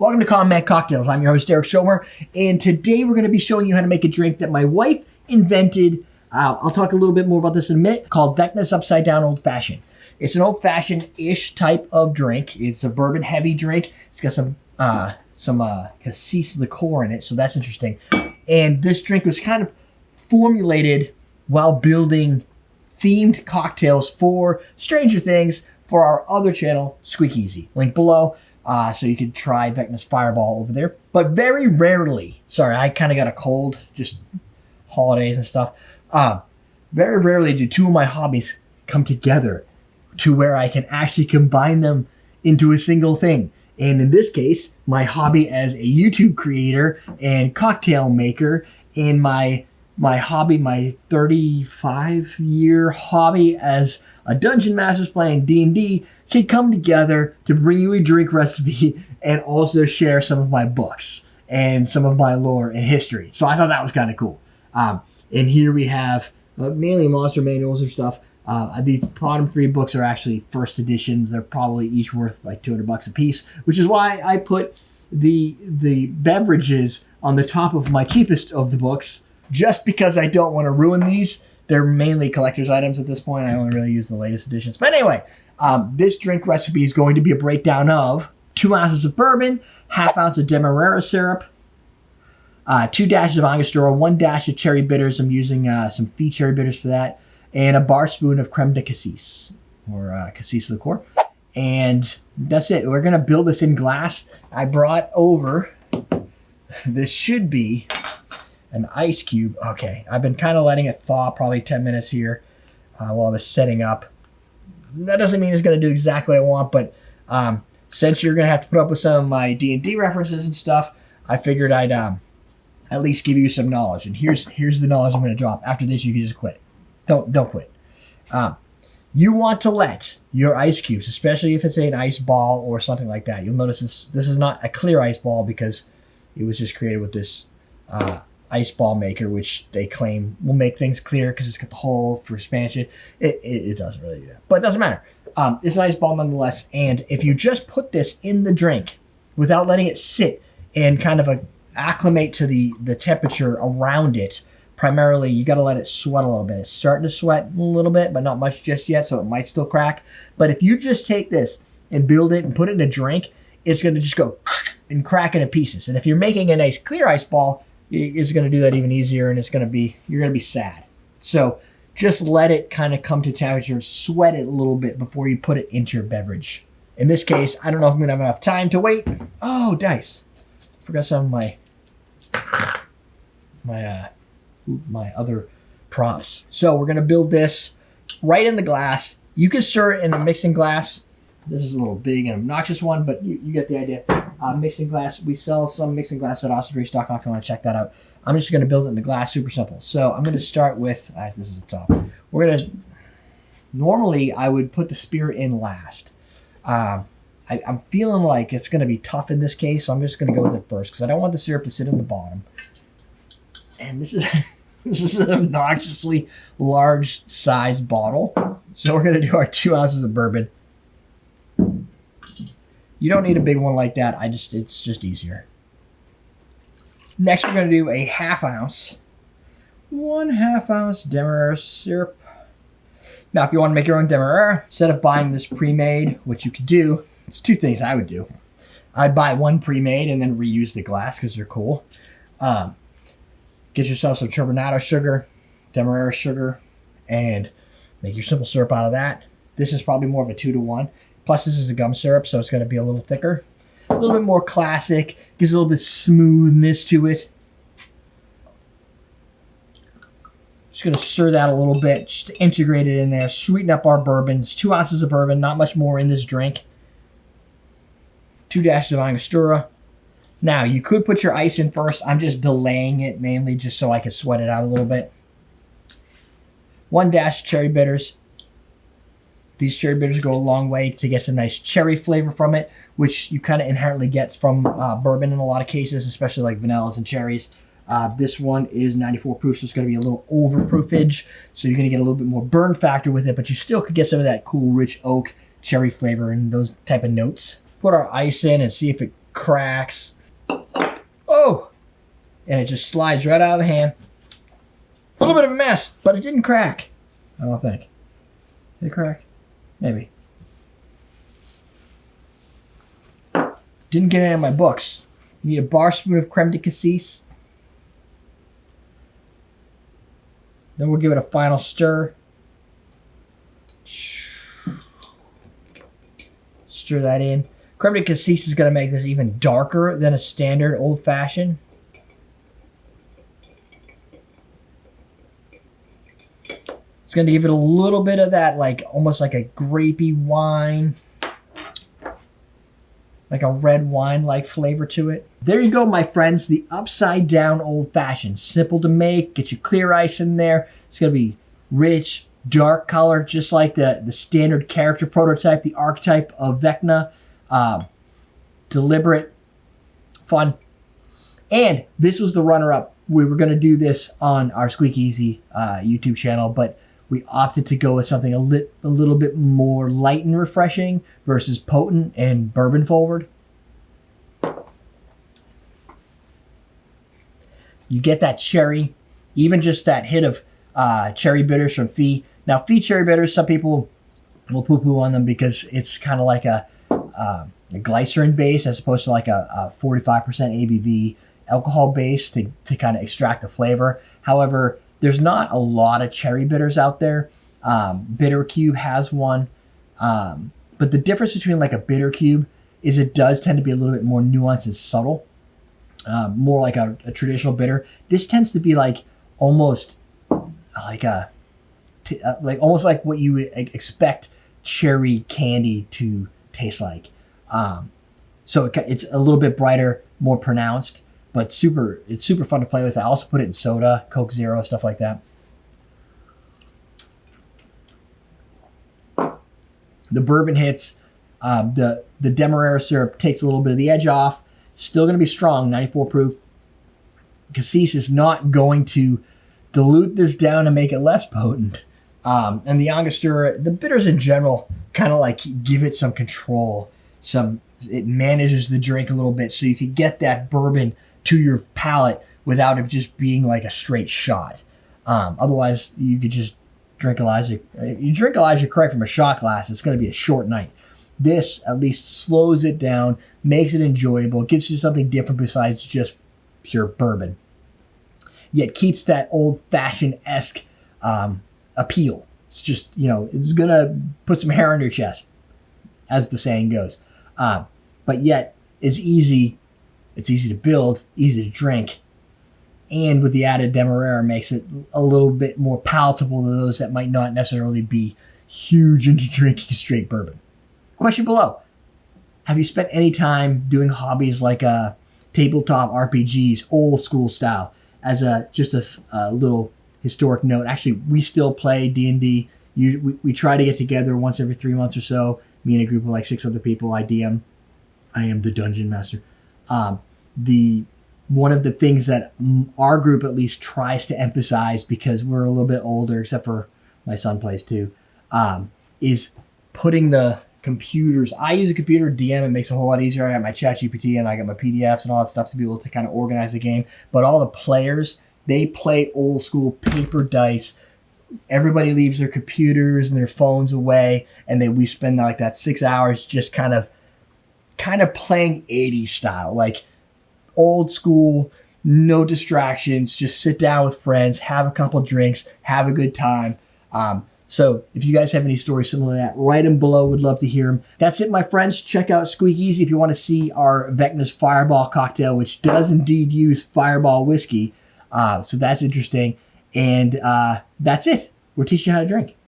Welcome to Combat Cocktails. I'm your host, Eric Schomer, and today we're going to be showing you how to make a drink that my wife invented. I'll talk a little bit more about this in a minute, called Vecna's Upside Down Old Fashioned. It's an old fashioned-ish type of drink. It's a bourbon-heavy drink. It's got some Cassis liqueur in it, so that's interesting. And this drink was kind of formulated while building themed cocktails for Stranger Things for our other channel, Squeak Easy. Link below. So you can try Vecna's Fireball over there. But very rarely, sorry, I kind of got a cold, just holidays and stuff. Very rarely do two of my hobbies come together to where I can actually combine them into a single thing. And in this case, my hobby as a YouTube creator and cocktail maker, and my hobby, my 35-year hobby as a dungeon master playing D&D, can come together to bring you a drink recipe and also share some of my books and some of my lore and history. So I thought that was kind of cool. And here we have mainly monster manuals and stuff. These bottom three books are actually first editions. They're probably each worth like $200 a piece, which is why I put the beverages on the top of my cheapest of the books, just because I don't want to ruin these. They're mainly collector's items at this point. I only really use the latest editions. But anyway, this drink recipe is going to be a breakdown of 2 ounces of bourbon, half ounce of Demarara Syrup, 2 dashes of Angostura, 1 dash of cherry bitters. I'm using some fee cherry bitters for that, and a bar spoon of Creme de Cassis, or Cassis liqueur. And that's it. We're going to build this in glass. I brought over, this should be an ice cube. Okay, I've been kind of letting it thaw, probably 10 minutes here while I was setting up. That doesn't mean it's going to do exactly what I want, but since you're going to have to put up with some of my D&D references and stuff, I figured I'd at least give you some knowledge. And here's the knowledge I'm going to drop. After this, you can just quit. Don't quit. You want to let your ice cubes, especially if it's an ice ball or something like that. You'll notice this is not a clear ice ball because it was just created with this ice ball maker, which they claim will make things clear because it's got the hole for expansion. It doesn't really do that, but it doesn't matter. It's an ice ball nonetheless, and if you just put this in the drink without letting it sit and kind of acclimate to the temperature around it, primarily you got to let it sweat a little bit. It's starting to sweat a little bit, but not much just yet, so it might still crack. But if you just take this and build it and put it in a drink, it's going to just go and crack into pieces. And if you're making a nice clear ice ball, it's going to do that even easier, and you're going to be sad. So just let it kind of come to temperature, sweat it a little bit before you put it into your beverage. In this case, I don't know if I'm going to have enough time to wait. Oh, dice. Forgot some of my other props. So we're going to build this right in the glass. You can stir it in a mixing glass. This is a little big and obnoxious one, but you get the idea. Mixing glass, we sell some mixing glass at AwesomeDrinks.com if you want to check that out. I'm just going to build it in the glass, super simple. So I'm going to start with, this is the top. We're going to, normally I would put the spirit in last. I'm feeling like it's going to be tough in this case, so I'm just going to go with it first because I don't want the syrup to sit in the bottom. And this is an obnoxiously large size bottle. So we're going to do our 2 ounces of bourbon. You don't need a big one like that. It's just easier. Next, we're going to do a 1/2 ounce. 1/2 ounce Demarara syrup. Now, if you want to make your own Demarara, instead of buying this pre-made, which you could do, it's 2 things I would do. I'd buy one pre-made and then reuse the glass because they're cool. Get yourself some turbinado sugar, Demarara sugar, and make your simple syrup out of that. This is probably more of a 2-to-1. Plus, this is a gum syrup, so it's going to be a little thicker. A little bit more classic. Gives a little bit smoothness to it. Just going to stir that a little bit, just to integrate it in there. Sweeten up our bourbon. It's 2 ounces of bourbon, not much more in this drink. 2 dashes of Angostura. Now, you could put your ice in first. I'm just delaying it mainly just so I can sweat it out a little bit. 1 dash cherry bitters. These cherry bitters go a long way to get some nice cherry flavor from it, which you kind of inherently get from bourbon in a lot of cases, especially like vanillas and cherries. This one is 94 proof, so it's going to be a little overproofage. So you're going to get a little bit more burn factor with it, but you still could get some of that cool, rich oak cherry flavor and those type of notes. Put our ice in and see if it cracks. Oh! And it just slides right out of the hand. A little bit of a mess, but it didn't crack. I don't think. Did it crack? Maybe. Didn't get any of my books. You need a bar spoon of creme de cassis. Then we'll give it a final stir. Stir that in. Creme de cassis is going to make this even darker than a standard old-fashioned. It's going to give it a little bit of that, like almost like a grapey wine. Like a red wine-like flavor to it. There you go, my friends. The upside-down old-fashioned. Simple to make. Get your clear ice in there. It's going to be rich, dark color, just like the standard character prototype, the archetype of Vecna. Deliberate, fun. And this was the runner-up. We were going to do this on our Squeak Easy YouTube channel, but we opted to go with something a little bit more light and refreshing versus potent and bourbon forward. You get that cherry, even just that hit of cherry bitters from Fee. Now, Fee cherry bitters, some people will poo-poo on them because it's kind of like a glycerin base as opposed to like a 45% ABV alcohol base to kind of extract the flavor. However, there's not a lot of cherry bitters out there. Bitter Cube has one. But the difference between like a Bitter Cube is it does tend to be a little bit more nuanced and subtle. More like a traditional bitter. This tends to be like almost like almost like what you would expect cherry candy to taste like. So it's a little bit brighter, more pronounced. But it's super fun to play with. I also put it in soda, Coke Zero, stuff like that. The bourbon hits. The Demarara syrup takes a little bit of the edge off. It's still going to be strong, 94 proof. Cassis is not going to dilute this down and make it less potent. And the Angostura, the bitters in general, kind of like give it some control. It manages the drink a little bit so you could get that bourbon to your palate without it just being like a straight shot. Otherwise, you could just drink Elijah. You drink Elijah Craig from a shot glass, it's going to be a short night. This at least slows it down, makes it enjoyable, gives you something different besides just pure bourbon. Yet keeps that old-fashioned-esque appeal. It's just, it's going to put some hair on your chest, as the saying goes. But yet, it's easy. It's easy to build, easy to drink, and with the added Demarara makes it a little bit more palatable to those that might not necessarily be huge into drinking straight bourbon. Question below. Have you spent any time doing hobbies like tabletop RPGs, old school style? As just a little historic note, actually, we still play D&D. We try to get together once every 3 months or so. Me and a group of like 6 other people. I DM. I am the dungeon master. One of the things that our group at least tries to emphasize, because we're a little bit older, except for my son plays too, is putting the computers. I use a computer DM. It makes it a whole lot easier. I got my ChatGPT and I got my PDFs and all that stuff to be able to kind of organize the game. But all the players, they play old school paper dice. Everybody leaves their computers and their phones away, and we spend like that 6 hours just kind of playing 80s style, like old school, no distractions, just sit down with friends, have a couple drinks, have a good time. So if you guys have any stories similar to that, write them below. Would love to hear them. That's it, my friends. Check out Squeak Easy if you want to see our Vecna's Fireball cocktail, which does indeed use Fireball whiskey. So that's interesting. And that's it. We're teaching you how to drink.